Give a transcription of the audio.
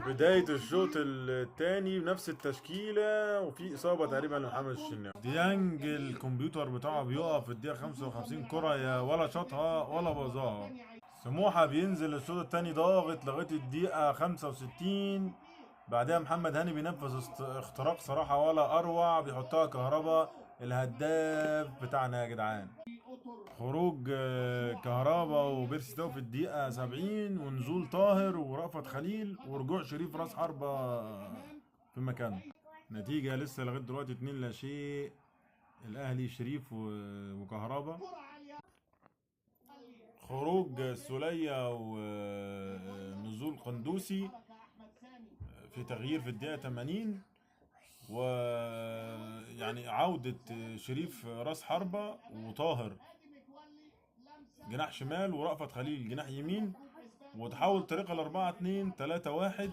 بداية الشوط الثاني بنفس التشكيلة، وفي إصابة تقريبا لمحمد الشناوي. ديانج الكمبيوتر بتاعه بيقف في الدقيقة 55 كرة، يا ولا شاطها ولا بظاها. سموحة بينزل الشوط الثاني ضاغط لغاية الدقيقة 65. بعدها محمد هاني بينفذ اختراق صراحة ولا أروع، بيحطها كهربا الهداف بتاعنا يا جدعان. خروج كهربا وبيرسي تاو في الدقيقة 70، ونزول طاهر ورأفت خليل ورجوع شريف راس حربة في مكانه. نتيجة لسه لغاية دلوقتي 2 لا شيء. الأهلي شريف وكهربا. خروج سولية ونزول قندوسي في تغيير في الدقيقة 80. ويعني عودة شريف راس حربة وطاهر جناح شمال ورأفت خليل جناح يمين، وتحول طريقة ل 4-2-3-1.